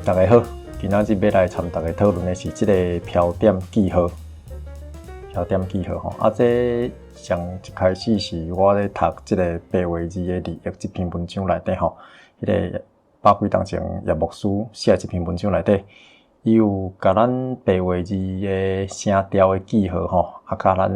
大家好，今仔日要来参大家讨论的是这个飘点记号。飘点记号吼，这上一开始是我咧读这个白话字的字义这篇文章内底吼，迄个百几年前叶牧师写这篇文章内底，伊有甲咱白话字的声调的记号吼，甲咱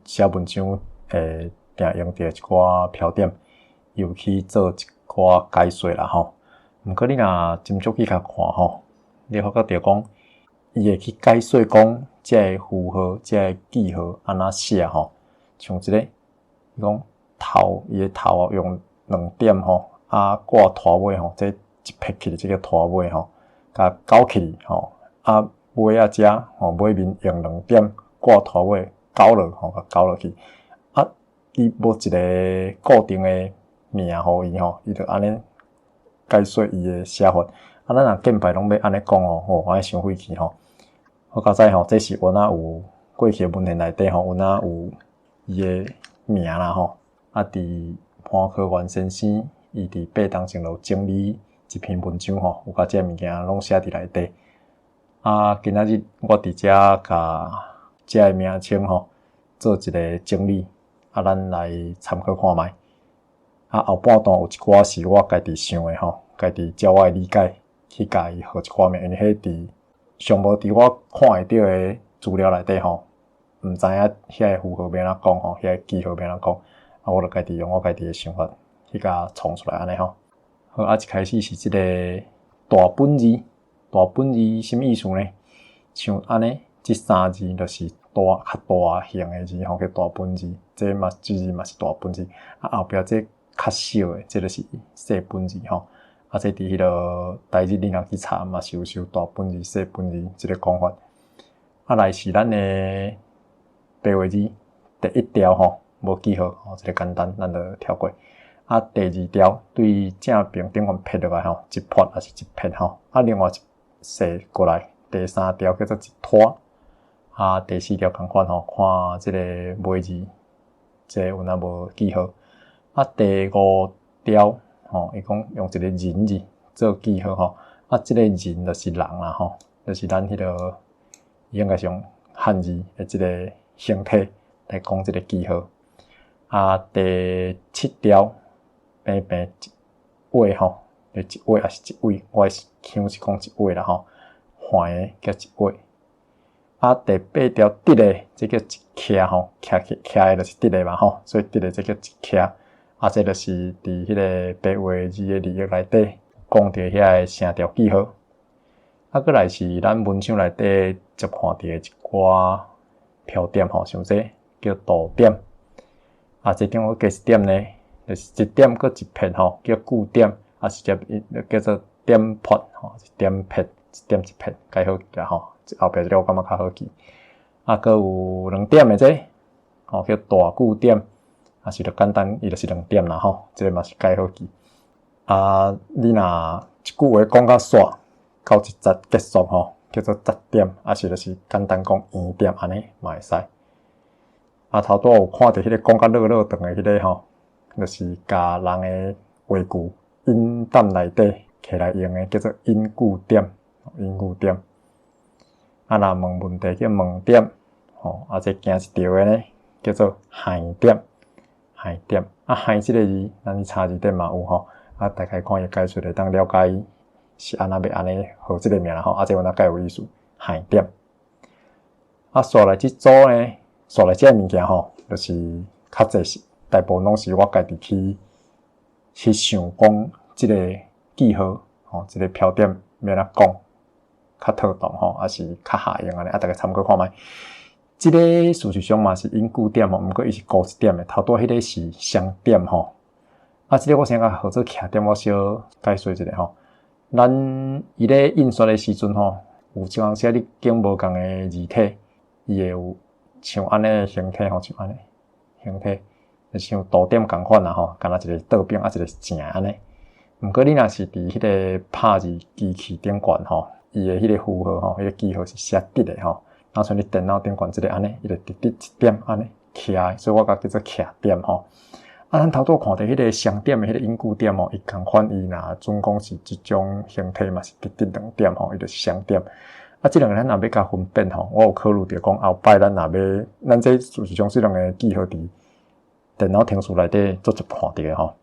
写文章定用着一寡飘点，又去做一寡解说啦吼。毋过你若斟酌去甲看吼，你发觉着讲，伊会去解说讲，这个符号、这个记号安怎写吼？像一个，伊讲头，伊个头用2点吼，挂拖尾吼，这一撇起这个拖尾吼，甲勾起吼，尾遮吼，尾面用2点挂拖尾勾落吼，甲勾落去。伊无一个固定的名互伊吼，伊就安尼解说伊的写法。咱若见牌拢要安尼讲吼，安尼伤费气吼。我较知吼，这是有有过去的文献内底吼，有伊的名啦吼。伫潘科元先生伊伫8当前就整理一篇文章吼，有甲这物件拢写伫内底。今仔日我伫遮甲这个名称吼做一个整理，咱来参考看觅。后半段有一寡是我家己想的吼，家己照我的理解去甲伊号一寡名，因为迄伫上无伫我看会到的资料内底吼，毋知影遐个符号要安怎讲吼，遐个记号要安怎讲，我就家己用我家己的想法去甲创出来安尼吼。好，一开始是即个大本字，大本字什么意思呢？像安尼，即3字就是较大型的字吼，叫大本字。这字嘛是大本字，后壁这较小的，这就是细本字吼。这伫迄个台语你若去查嘛，是有大本字、细本字即个讲法。来是咱的白话字第1条吼，无记号吼，这个简单，咱就跳过。第2条对正边顶方撇落来吼，一撇也是一撇吼。另外一细过来，第3条叫做一拖。第4条同款吼，看即个尾字，即有哪无记号。第5条吼，伊讲用一个人字做记号吼。即个人就是人啦吼，就是咱迄个应该是用汉字的即个形体来讲即个记号。第7条平平一尾吼，就一尾也是一尾，我是腔是讲一尾啦吼，橫的叫一尾。第8条直的，这叫一徛吼，徛的就是直的嘛吼，所以直的这叫一徛。这就是伫迄个白话字的字义内底讲着遐个声调记号。过来是咱文章内底接看到的一寡飘点吼，像这叫倒点。这点我加一点呢，就是一点搁一撇吼，叫固点，是叫做点撇吼，一点撇，一点一撇，解好记吼。后壁这个我感觉较好记。搁有2点的这吼，叫大固点。是就简单，伊就是2点啦吼，这个嘛是解好记。你若一句话讲到煞，到一节结束吼，叫做节点，是就是简单讲圆点安尼嘛会使。头拄有看到迄个讲到落落长的迄个吼，就是甲人的话句音淡内底起来用的，叫做音固点，音固点。若问问题叫问点，吼，这行一条的呢，叫做限点。限点限即个字，咱去查字典嘛有吼。大概看伊解说会当了解伊是安怎要安尼号即个名啦吼。这有哪介有意思？限点。煞来即组呢，煞来即个物件吼，就是较济是大部分拢是我家己去想讲即个记号吼，即个飘点要安怎讲，较妥当吼，是较下用安尼。大家参考看觅。即个事实上嘛是因固点吼，毋过伊是高一点的。头拄迄个是相点吼。即个我先甲号做徛点，我小解说一下吼。咱伊咧印刷的时阵吼，有一项写你经无共的字体，伊会有像安尼的形体吼，像安尼形体，就像倒点共款啦吼，干若一个倒饼，一个正安尼。毋过你若是伫迄个拍字机器顶悬吼，伊的迄个符号吼，迄个记号是写直的吼。像你电脑顶悬即个安尼，伊就直直一点安尼徛，所以我甲叫做徛点吼。咱头拄看到迄个相点的迄个因句点伊共款伊若准讲是即种形态嘛，是直直两点伊就是相点。即两个咱若要甲分辨我有考虑着讲后摆咱若要，咱这就是将即两个记号伫电脑程式内底做一看着个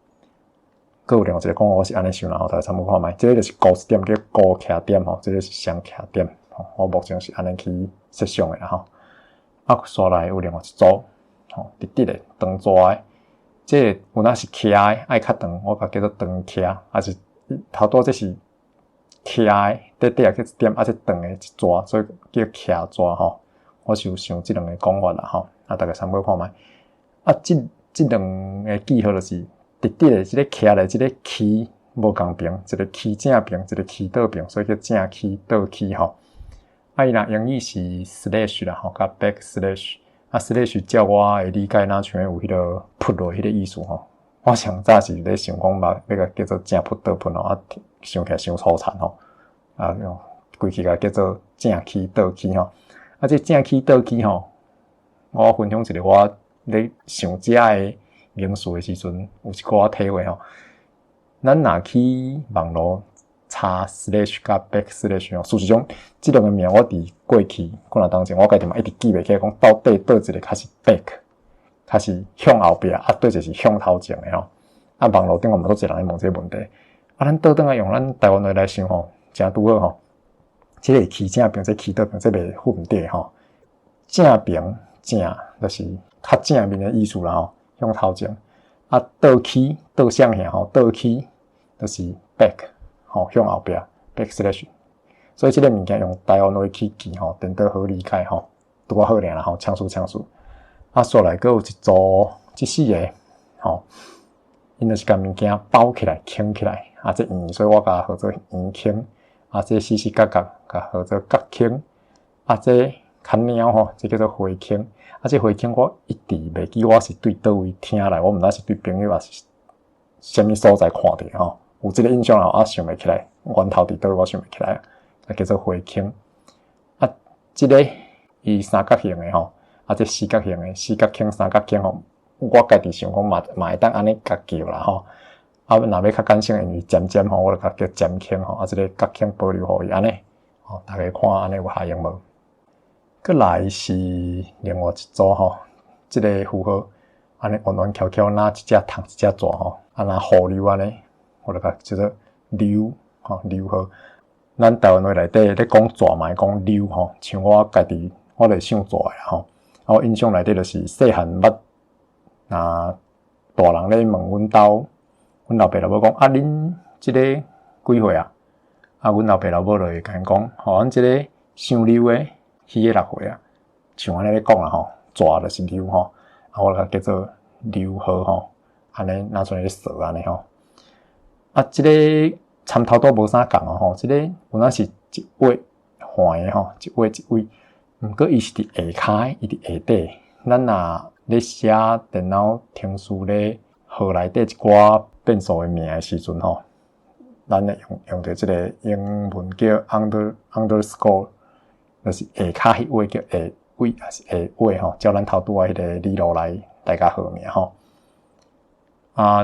佫有另外一个讲我是安尼想啦大家参考看觅，即个就是高点叫高徛点即个是相徛点我目前是安尼去设想的啦刷来有另外一组直直的长蛇的。即个有若是徛的爱较长，我甲叫做长徛，还是头拄这是徛的，底下叫一点，这长的一蛇，所以叫徛蛇我是有想即两个讲法啦大家参考看觅。即两个记号就是直直的，即个徛的即个起无共平，一个起正平，一个起倒平，所以叫正起倒起伊若英语是 slash 啦甲 backslash。slash 照我的理解，哪像有迄个扑落迄个意思我上早是咧想讲嘛，要甲叫做正扑倒扑想起来伤粗残规气甲叫做正起倒起这正起倒起我分享一个我咧想遮的名词的时阵，有一个体会咱若去网络查 slash 甲 backslash 事实上，即两个名我伫过去可能当前我家己嘛一直记袂起来，讲到底倒一个较是 back， 较是向后壁倒一个是向头前的网络顶我嘛都一人咧问这个问题咱倒转来用咱台湾话来想真拄好即个起正平，这起倒平，这袂混伫正平正就是较正面的意思啦向头前倒起倒向下倒起就是 back向后壁 backslash， 所以即个物件用台湾话去记等到好理解拄好尔啦枪数刷来佫有一组即4个因就是甲物件包起来倾起来这圆，所以我甲号做圆倾这四四角角甲号做角倾这较猫这叫做回倾这回倾我一直袂记我是对倒位听来，我毋知是对朋友还是啥物所在看着有即个印象想袂起来，源头伫倒我想袂起来叫做回倾即个伊三角形的这四角形的四角倾三角倾我家己想讲嘛会当安尼甲叫啦若要较简性，因为尖尖我就甲叫尖倾即个角倾保留互伊安尼大家看安尼有下用无？佫来是另外一组即个符号安尼弯弯翘翘，拿一只虫一只蛇若河流安尼。我就甲叫做流流号，咱台湾话内底咧讲蛇嘛讲流像我家己我就想蛇啦我印象内底就是细汉捌大人咧问阮兜，阮老爸老母讲恁即个几岁阮老爸老母就会甲因讲阮即个伤溜诶鱼个6岁像安尼咧讲啦蛇就是溜我就叫做溜号安尼拿出来咧说安尼即个参头都无啥共即个有若是一位环的一位一位，毋过伊是伫下骹，伊伫下底。咱若咧写电脑程式咧号内底一寡变数的名的时阵咱会用到即个英文叫 underscore， 就是下骹迄位叫下位还是下位照咱头拄仔迄个理路来大家号名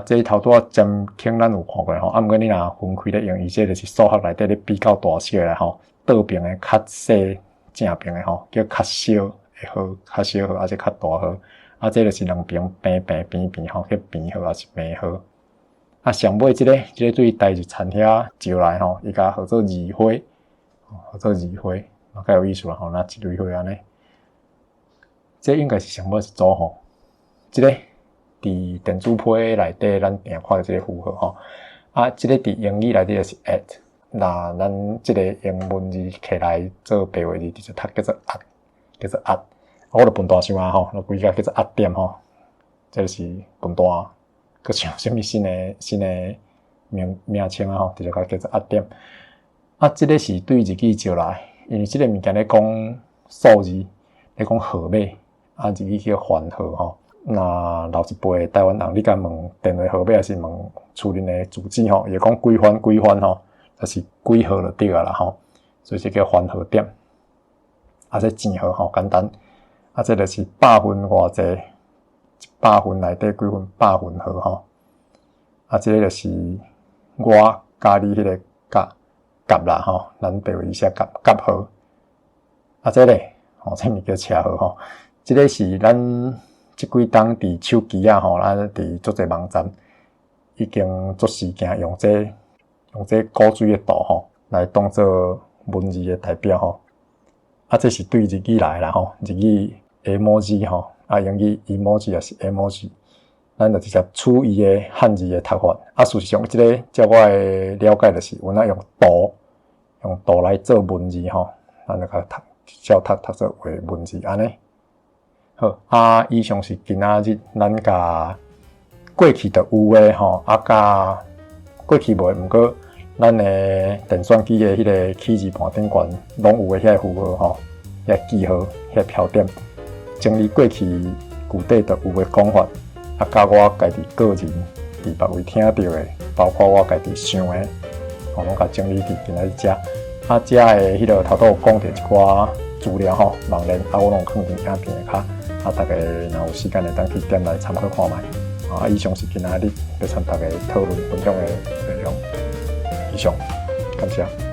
这头拄仔尖倾咱有看过毋过你若分开咧用，伊这就是数学内底咧比较大小的倒边的较细，正边的叫较小的号，较小号还是较大号这就是两边边叫边号还是边号上尾这个对于台日餐遐招来伊甲号做二花，号做二花较有意思啦那一类花安尼，这应该是上尾一组这个伫电子批内底，咱定看到即个符号即个伫英语内底就是 at， 那咱即个英文字起来做白话字，就读叫做 at，我就笨大想就规个叫做 at 点这就是笨大，佮像什么新的名称就叫做 at 点即个是对日语招来，因为即个物件咧讲数字，咧讲号码日语叫番号那老一辈台湾人，你甲问电话号码，还是问厝里的住址伊会讲几番就是几号就对啦所以这叫番号点这正号简单这就是百分偌济100分内底几分100分好吼。啊，这个就是我加你迄个甲啦吼，咱白话写甲号。啊，这个这物叫车号吼。这个是咱即几档伫手机啊吼，咱伫足侪网站已经足时间用这古水的图吼来当做文字的代表吼。啊，这是对日语来啦吼，日语 emoji 吼，啊英语 emoji 也是 emoji， 咱就直接取伊的汉字的读法。啊，事实上这个照我的了解就是有那用图来做文字吼，咱就甲照读做为文字安尼。好，啊，以上是今仔日咱甲过去就有诶吼，啊甲过去无，毋过咱诶电算机诶迄个起字盘顶悬拢有诶遐符号吼，遐记号、遐标点，整理过去具体就有诶讲法，啊甲我家己个人伫别位听到诶，包括我家己想诶，吼拢甲整理伫今仔日遮。啊，遮诶迄个头拄有讲着一寡资料吼，网链啊，我拢放伫影片诶卡。啊，大家若有时间会当去点来参考看卖。啊，以上是今仔日要传大家讨论分享的内容。以上，感谢。